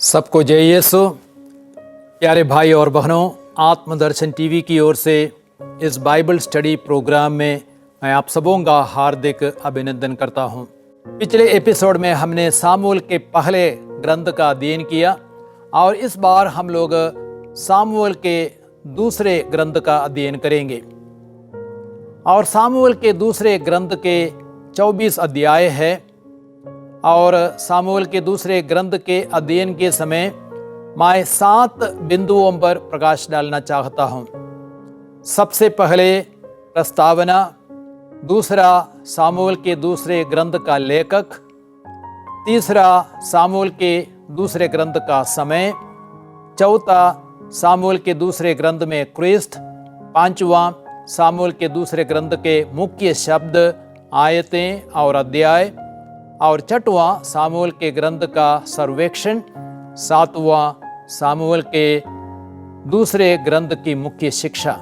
सबको जय यीशु। प्यारे भाई और बहनों, आत्मदर्शन टीवी की ओर से इस बाइबल स्टडी प्रोग्राम में मैं आप सबों का हार्दिक अभिनंदन करता हूं। पिछले एपिसोड में हमने सामुएल के पहले ग्रंथ का अध्ययन किया और इस बार हम लोग सामुएल के दूसरे ग्रंथ का अध्ययन करेंगे। और सामुएल के दूसरे ग्रंथ के 24 अध्याय है और सामुएल के दूसरे ग्रंथ के अध्ययन के समय मैं 7 बिंदुओं पर प्रकाश डालना चाहता हूँ। सबसे पहले प्रस्तावना, दूसरा सामुएल के दूसरे ग्रंथ का लेखक, तीसरा सामुएल के दूसरे ग्रंथ का समय, चौथा सामुएल के दूसरे ग्रंथ में क्रिस्त, पांचवा सामुएल के दूसरे ग्रंथ के मुख्य शब्द, आयतें और अध्याय, और छठवां सामुएल के ग्रंथ का सर्वेक्षण, सातवां सामुएल के दूसरे ग्रंथ की मुख्य शिक्षा।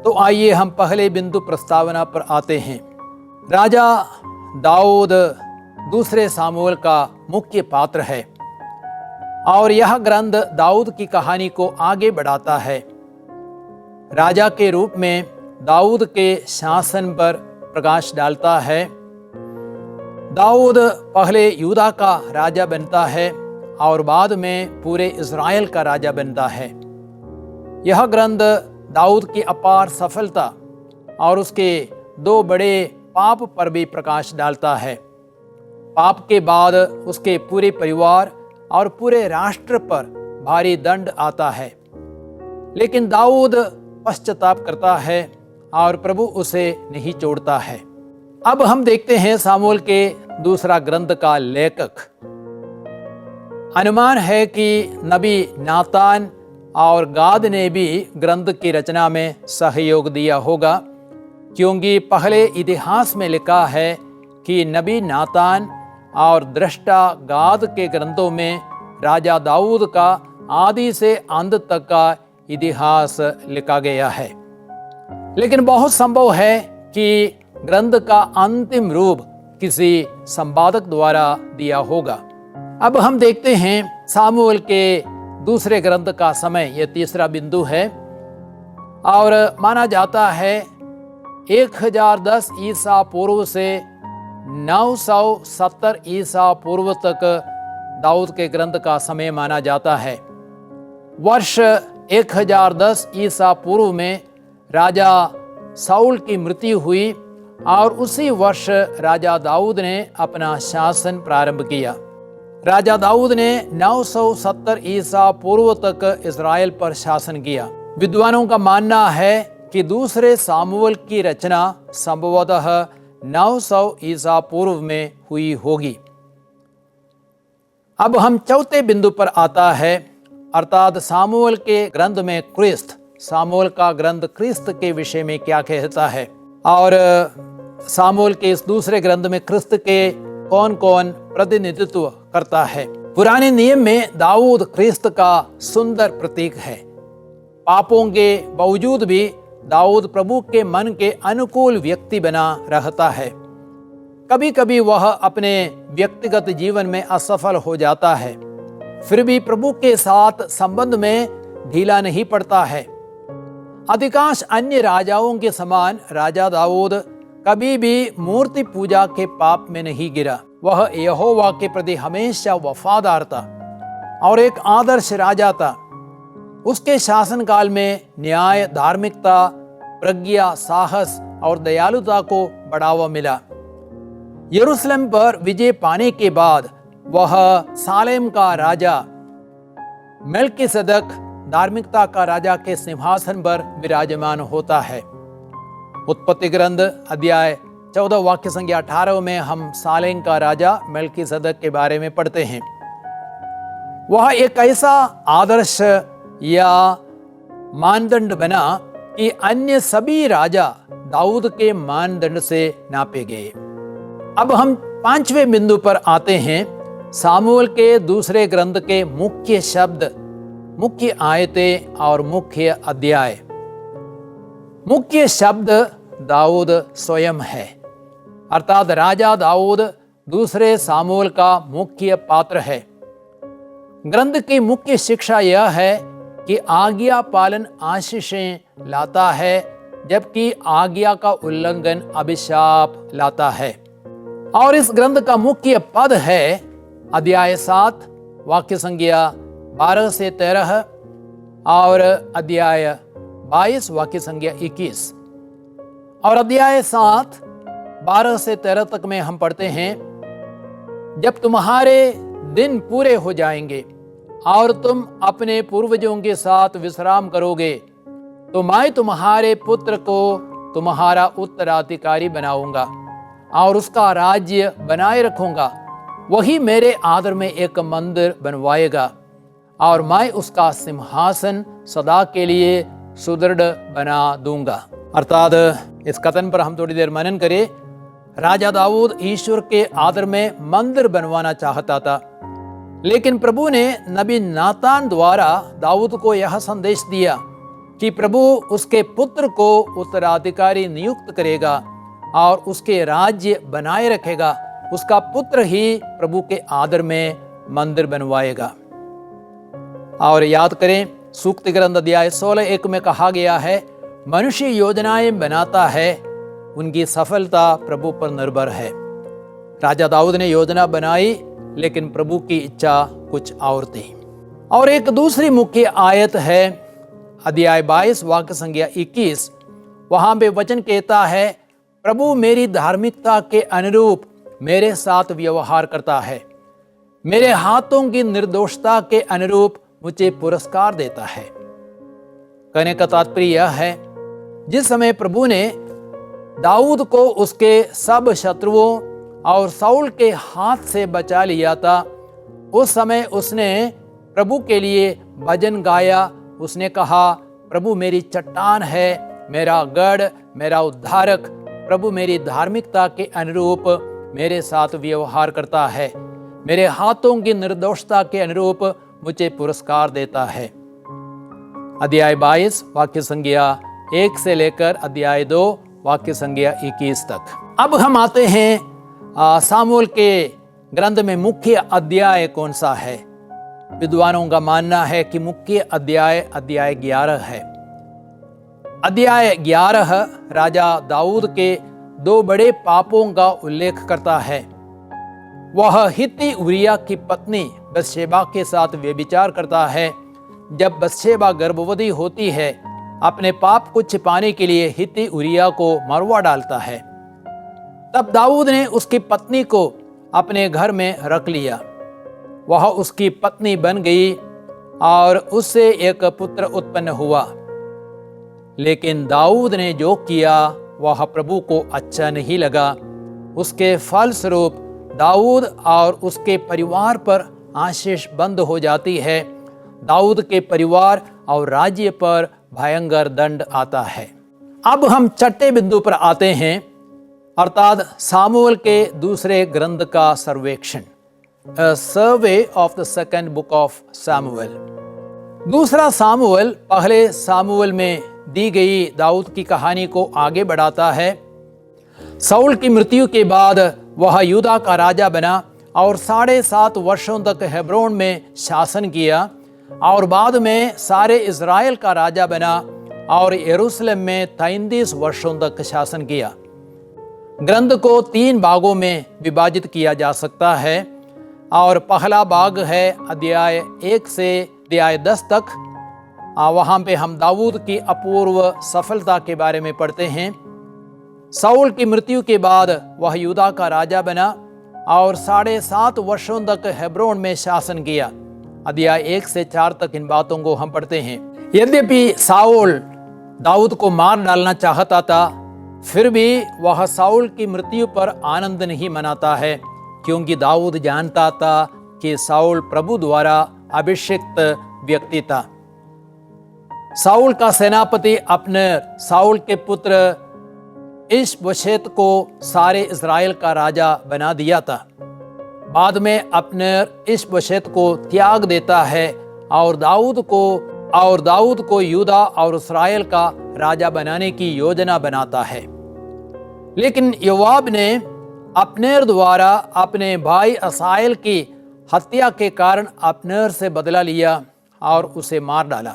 तो आइए हम पहले बिंदु प्रस्तावना पर आते हैं। राजा दाऊद दूसरे सामुएल का मुख्य पात्र है और यह ग्रंथ दाऊद की कहानी को आगे बढ़ाता है। राजा के रूप में दाऊद के शासन पर प्रकाश डालता है। दाऊद पहले यूदा का राजा बनता है और बाद में पूरे इज़राइल का राजा बनता है। यह ग्रंथ दाऊद की अपार सफलता और उसके 2 बड़े पाप पर भी प्रकाश डालता है। पाप के बाद उसके पूरे परिवार और पूरे राष्ट्र पर भारी दंड आता है, लेकिन दाऊद पश्चाताप करता है और प्रभु उसे नहीं छोड़ता है। अब हम देखते हैं सामुएल के दूसरा ग्रंथ का लेखक। अनुमान है कि नबी नातान और गाद ने भी ग्रंथ की रचना में सहयोग दिया होगा, क्योंकि पहले इतिहास में लिखा है कि नबी नातान और दृष्टा गाद के ग्रंथों में राजा दाऊद का आदि से अंत तक का इतिहास लिखा गया है। लेकिन बहुत संभव है कि ग्रंथ का अंतिम रूप किसी संपादक द्वारा दिया होगा। अब हम देखते हैं सामुएल के दूसरे ग्रंथ का समय, यह तीसरा बिंदु है और माना जाता है 1010 ईसा पूर्व से 970 ईसा पूर्व तक दाऊद के ग्रंथ का समय माना जाता है। वर्ष 1010 ईसा पूर्व में राजा साउल की मृत्यु हुई और उसी वर्ष राजा दाऊद ने अपना शासन प्रारंभ किया। राजा दाऊद ने 970 ईसा पूर्व तक इज़राइल पर शासन किया। विद्वानों का मानना है कि दूसरे सामुएल की रचना संभवतः 900 ईसा पूर्व में हुई होगी। अब हम चौथे बिंदु पर आता है, अर्थात सामुएल के ग्रंथ में क्रिस्त। सामुएल का ग्रंथ क्रिस्त के विषय में क्या कहता है और सामुएल के इस दूसरे ग्रंथ में क्रिस्त के कौन कौन प्रतिनिधित्व करता है। पुराने नियम में दाऊद क्रिस्त का सुंदर प्रतीक है। पापों के बावजूद भी दाऊद प्रभु के मन के अनुकूल व्यक्ति बना रहता है। कभी कभी वह अपने व्यक्तिगत जीवन में असफल हो जाता है, फिर भी प्रभु के साथ संबंध में ढीला नहीं पड़ता है। अधिकांश अन्य राजाओं के समान राजा दाऊद कभी भी मूर्ति पूजा के पाप में नहीं गिरा। वह यहोवा के प्रति हमेशा वफादार था और एक आदर्श राजा था। उसके शासनकाल में न्याय, धार्मिकता, प्रज्ञा, साहस और दयालुता को बढ़ावा मिला। यरूशलेम पर विजय पाने के बाद वह सालेम का राजा मेल्कीसेदक धार्मिकता का राजा के सिंहासन पर विराजमान होता है। उत्पत्ति ग्रंथ अध्याय 14 वाक्य संख्या 18 में हम सालेम का राजा मेल्कीसेदक के बारे में पढ़ते हैं। वह एक ऐसा आदर्श या मानदंड बना कि अन्य सभी राजा दाऊद के मानदंड से नापे गए। अब हम 5वें बिंदु पर आते हैं, सामुएल के दूसरे ग्रंथ के मुख्य शब्द, मुख्य आयतें और मुख्य अध्याय। मुख्य शब्द दाऊद स्वयं है, अर्थात राजा दाऊद दूसरे सामुएल का मुख्य पात्र है। ग्रंथ की मुख्य शिक्षा यह है कि आज्ञा पालन आशीषें लाता है, जबकि आज्ञा का उल्लंघन अभिशाप लाता है। और इस ग्रंथ का मुख्य पद है अध्याय 7 वाक्य संख्या 12 से 13 और अध्याय 22 वाक्य संख्या 21। और अध्याय 7 12 से 13 तक में हम पढ़ते हैं, जब तुम्हारे दिन पूरे हो जाएंगे और तुम अपने पूर्वजों के साथ विश्राम करोगे, तो मैं तुम्हारे पुत्र को तुम्हारा उत्तराधिकारी बनाऊंगा और उसका राज्य बनाए रखूंगा। वही मेरे आदर में एक मंदिर बनवाएगा और मैं उसका सिंहासन सदा के लिए सुदृढ़ बना दूंगा। अर्थात इस कथन पर हम थोड़ी देर मनन करें। राजा दाऊद ईश्वर के आदर में मंदिर बनवाना चाहता था, लेकिन प्रभु ने नबी नातान द्वारा दाऊद को यह संदेश दिया कि प्रभु उसके पुत्र को उत्तराधिकारी नियुक्त करेगा और उसके राज्य बनाए रखेगा। उसका पुत्र ही प्रभु के आदर में मंदिर बनवाएगा। और याद करें, सूक्ति ग्रंथ अध्याय 16:1 में कहा गया है, मनुष्य योजनाएं बनाता है, उनकी सफलता प्रभु पर निर्भर है। राजा दाऊद ने योजना बनाई, लेकिन प्रभु की इच्छा कुछ और थी। और एक दूसरी मुख्य आयत है अध्याय 22 वाक्य संख्या 21। वहां पे वचन कहता है, प्रभु मेरी धार्मिकता के अनुरूप मेरे साथ व्यवहार करता है, मेरे हाथों की निर्दोषता के अनुरूप मुझे पुरस्कार देता है। कहने का तात्पर्य यह है, जिस समय प्रभु ने दाऊद को उसके सब शत्रुओं और शाऊल के हाथ से बचा लिया था, उस समय उसने प्रभु के लिए भजन गाया। उसने कहा, प्रभु मेरी चट्टान है, मेरा गढ़, मेरा उद्धारक। प्रभु मेरी धार्मिकता के अनुरूप मेरे साथ व्यवहार करता है, मेरे हाथों की निर्दोषता के अनुरूप मुझे पुरस्कार देता है। अध्याय 22 वाक्य संख्या 1 से लेकर अध्याय 2 वाक्य संख्या 21 तक। अब हम आते हैं सामुएल के ग्रंथ में मुख्य अध्याय कौन सा है। विद्वानों का मानना है कि मुख्य अध्याय 11 है। अध्याय 11 राजा दाऊद के 2 बड़े पापों का उल्लेख करता है। वह हित्ती उरिया की पत्नी बत्शेबा के साथ व्यभिचार करता है। जब बत्शेबा गर्भवती होती है, अपने पाप को छिपाने के लिए हित्ती उरिया को मरवा डालता है। तब दाऊद ने उसकी पत्नी को अपने घर में रख लिया। वह उसकी पत्नी बन गई और उससे एक पुत्र उत्पन्न हुआ। लेकिन दाऊद ने जो किया वह प्रभु को अच्छा नहीं लगा। उसके फलस्वरूप दाऊद और उसके परिवार पर आशीष बंद हो जाती है। दाऊद के परिवार और राज्य पर भयंकर दंड आता है। अब हम छठे बिंदु पर आते हैं, अर्थात सामुएल के दूसरे ग्रंथ का सर्वेक्षण, A survey of the second book of Samuel। दूसरा सामुएल पहले सामुएल में दी गई दाऊद की कहानी को आगे बढ़ाता है। शाऊल की मृत्यु के बाद वह यूदा का राजा बना और 7.5 वर्षों तक हेब्रोन में शासन किया और बाद में सारे इज़राइल का राजा बना और यरूशलेम में 33 वर्षों तक शासन किया। ग्रंथ को 3 भागों में विभाजित किया जा सकता है और पहला भाग है अध्याय 1 से अध्याय 10 तक। वहाँ पे हम दाऊद की अपूर्व सफलता के बारे में पढ़ते हैं। शाऊल की मृत्यु के बाद वह यूदा का राजा बना और 7.5 वर्षों तक हेब्रोन में शासन किया। अध्याय 1 से 4 तक इन बातों को हम पढ़ते हैं। यद्यपि शाऊल दाऊद को मार डालना चाहता था, फिर भी वह शाऊल की मृत्यु पर आनंद नहीं मनाता है, क्योंकि दाऊद जानता था कि शाऊल प्रभु द्वारा अभिषिक्त व्यक्ति था। शाऊल का सेनापति अब्नेर शाऊल के पुत्र इशबोशेत को सारे इज़राइल का राजा बना दिया था। बाद में अब्नेर इशबोशेत को त्याग देता है और दाऊद को यूदा और इस्राएल का राजा बनाने की योजना बनाता है। लेकिन योआब ने अब्नेर द्वारा अपने भाई असाएल की हत्या के कारण अब्नेर से बदला लिया और उसे मार डाला।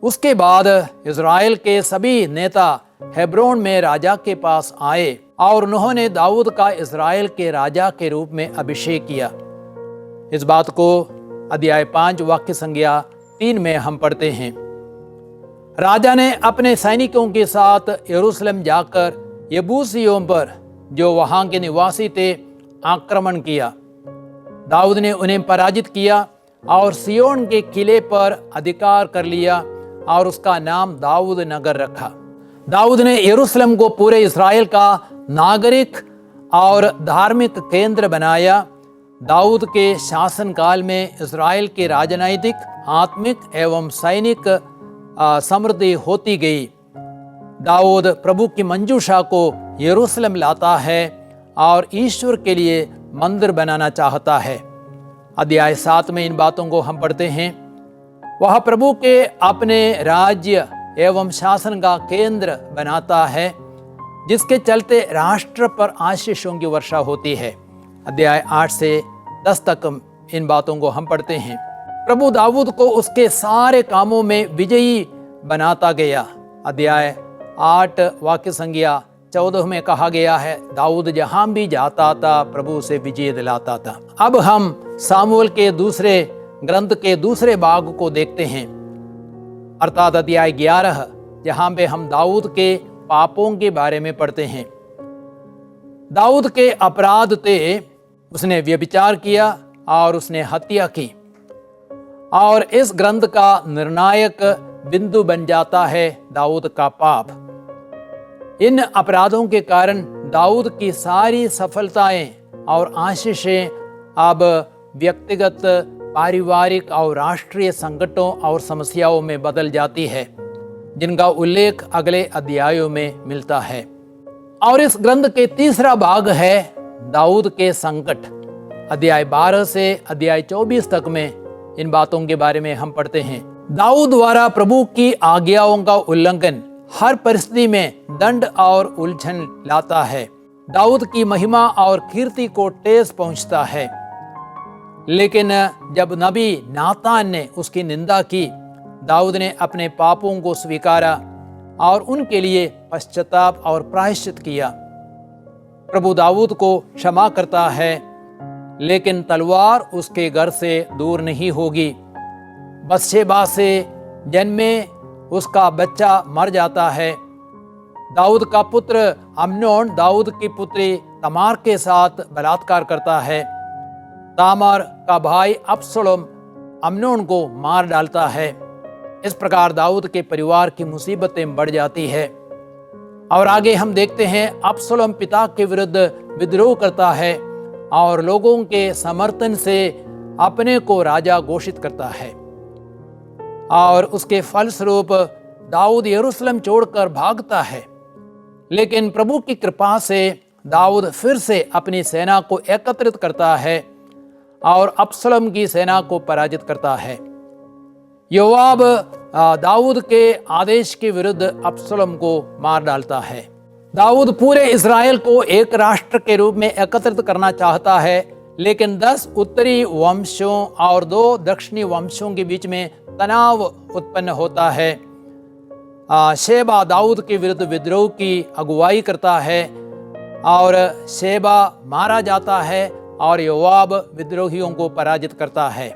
उसके बाद इज़राइल के सभी नेता हेब्रोन में राजा के पास आए और उन्होंने दाऊद का इज़राइल के राजा के रूप में अभिषेक किया। इस बात को अध्याय 5 वाक्य संज्ञा 3 में हम पढ़ते हैं। राजा ने अपने सैनिकों के साथ यरूशलेम जाकर यबूसियों पर, जो वहां के निवासी थे, आक्रमण किया। दाऊद ने उन्हें पराजित किया और सियोन के किले पर अधिकार कर लिया और उसका नाम दाऊद नगर रखा। दाऊद ने यरूशलेम को पूरे इस्राएल का नागरिक और धार्मिक केंद्र बनाया। दाऊद के शासनकाल में इस्राएल की राजनैतिक, आत्मिक एवं सैनिक समृद्धि होती गई। दाऊद प्रभु की मंजूषा को यरूशलेम लाता है और ईश्वर के लिए मंदिर बनाना चाहता है। अध्याय 7 में इन बातों को हम पढ़ते हैं। वह प्रभु के अपने राज्य एवं शासन का केंद्र बनाता है, जिसके चलते राष्ट्र पर आशीषों की वर्षा होती है। अध्याय 8 से 10 तक इन बातों को हम पढ़ते हैं। प्रभु दाऊद को उसके सारे कामों में विजयी बनाता गया। अध्याय 8 वाक्य संज्ञा 14 में कहा गया है, दाऊद जहां भी जाता था प्रभु से विजय दिलाता था। अब हम सामुएल के दूसरे ग्रंथ के दूसरे भाग को देखते हैं, अर्थात अध्याय 11, जहां पे हम दाऊद के पापों के बारे में पढ़ते हैं। दाऊद के अपराध थे, उसने व्यभिचार किया और उसने हत्या की, और इस ग्रंथ का निर्णायक बिंदु बन जाता है दाऊद का पाप। इन अपराधों के कारण दाऊद की सारी सफलताएं और आशीषें अब व्यक्तिगत, पारिवारिक और राष्ट्रीय संकटों और समस्याओं में बदल जाती है, जिनका उल्लेख अगले अध्यायों में मिलता है। और इस ग्रंथ के तीसरा भाग है दाऊद के संकट। अध्याय 12 से अध्याय 24 तक में इन बातों के बारे में हम पढ़ते हैं। दाऊद द्वारा प्रभु की आज्ञाओं का उल्लंघन हर परिस्थिति में दंड और उलझन लाता है। दाऊद की महिमा और कीर्ति को ठेस पहुंचता है। लेकिन जब नबी नातान ने उसकी निंदा की, दाऊद ने अपने पापों को स्वीकारा और उनके लिए पश्चाताप और प्रायश्चित किया। प्रभु दाऊद को क्षमा करता है, लेकिन तलवार उसके घर से दूर नहीं होगी। बत्शेबा से जन्मे उसका बच्चा मर जाता है। दाऊद का पुत्र अम्नोन दाऊद की पुत्री तमार के साथ बलात्कार करता है। तामार का भाई अबसलोम अम्नोन को मार डालता है। इस प्रकार दाऊद के परिवार की मुसीबतें बढ़ जाती है। और आगे हम देखते हैं, अबसलोम पिता के विरुद्ध विद्रोह करता है और लोगों के समर्थन से अपने को राजा घोषित करता है, और उसके फलस्वरूप दाऊद यरूशलेम छोड़कर भागता है। लेकिन प्रभु की कृपा से दाऊद फिर से अपनी सेना को एकत्रित करता है और अबसलोम की सेना को पराजित करता है। योआब दाऊद के आदेश के विरुद्ध अबसलोम को मार डालता है। दाऊद पूरे इस्राएल को एक राष्ट्र के रूप में एकत्रित करना चाहता है, लेकिन 10 उत्तरी वंशों और 2 दक्षिणी वंशों के बीच में तनाव उत्पन्न होता है। शेबा दाऊद के विरुद्ध विद्रोह की अगुवाई करता है और शेबा मारा जाता है और योआब विद्रोहियों को पराजित करता है।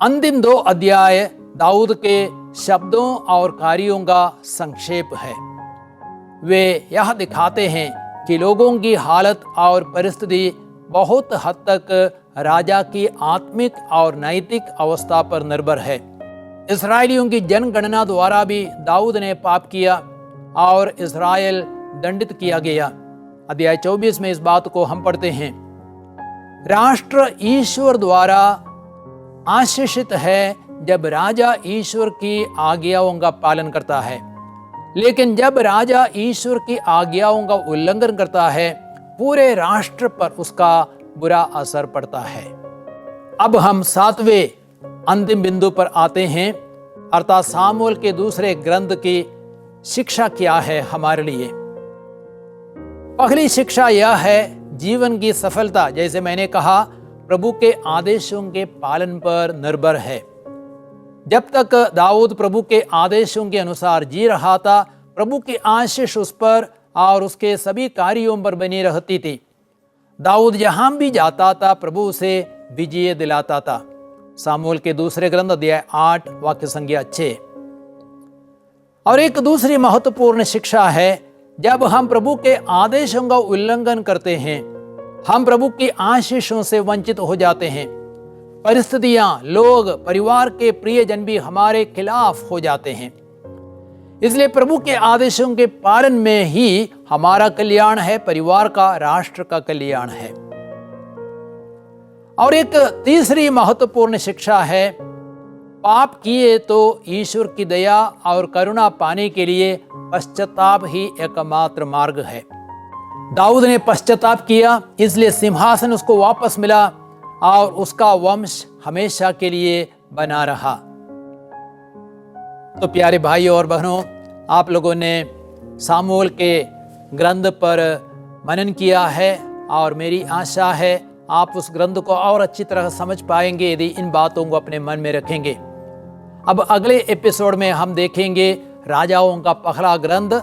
अंतिम 2 अध्याय दाऊद के शब्दों और कार्यों का संक्षेप है। वे यह दिखाते हैं कि लोगों की हालत और परिस्थिति बहुत हद तक राजा की आत्मिक और नैतिक अवस्था पर निर्भर है। इस्राएलियों की जनगणना द्वारा भी दाऊद ने पाप किया और इस्राएल दंडित किया गया। अध्याय 24 में इस बात को हम पढ़ते हैं। राष्ट्र ईश्वर द्वारा आशीषित है जब राजा ईश्वर की आज्ञाओं का पालन करता है, लेकिन जब राजा ईश्वर की आज्ञाओं का उल्लंघन करता है, पूरे राष्ट्र पर उसका बुरा असर पड़ता है। अब हम 7वें अंतिम बिंदु पर आते हैं, अर्थात सामुएल के दूसरे ग्रंथ की शिक्षा क्या है हमारे लिए। पहली शिक्षा यह है, जीवन की सफलता, जैसे मैंने कहा, प्रभु के आदेशों के पालन पर निर्भर है। जब तक दाऊद प्रभु के आदेशों के अनुसार जी रहा था, प्रभु की आशीष उस पर और उसके सभी कार्यों पर बनी रहती थी। दाऊद जहां भी जाता था, प्रभु उसे विजय दिलाता था। सामुएल के दूसरे ग्रंथ अध्याय 8 वाक्य संख्या 6। और एक दूसरी महत्वपूर्ण शिक्षा है, जब हम प्रभु के आदेशों का उल्लंघन करते हैं, हम प्रभु की आशीषों से वंचित हो जाते हैं। परिस्थितियां, लोग, परिवार के प्रियजन भी हमारे खिलाफ हो जाते हैं। इसलिए प्रभु के आदेशों के पालन में ही हमारा कल्याण है, परिवार का, राष्ट्र का कल्याण है। और एक तीसरी महत्वपूर्ण शिक्षा है, पाप किए तो ईश्वर की दया और करुणा पाने के लिए पश्चाताप ही एकमात्र मार्ग है। दाऊद ने पश्चाताप किया, इसलिए सिंहासन उसको वापस मिला और उसका वंश हमेशा के लिए बना रहा। तो प्यारे भाइयों और बहनों, आप लोगों ने सामुएल के ग्रंथ पर मनन किया है और मेरी आशा है आप उस ग्रंथ को और अच्छी तरह समझ पाएंगे यदि इन बातों को अपने मन में रखेंगे। अब अगले एपिसोड में हम देखेंगे राजाओं का पहला ग्रंथ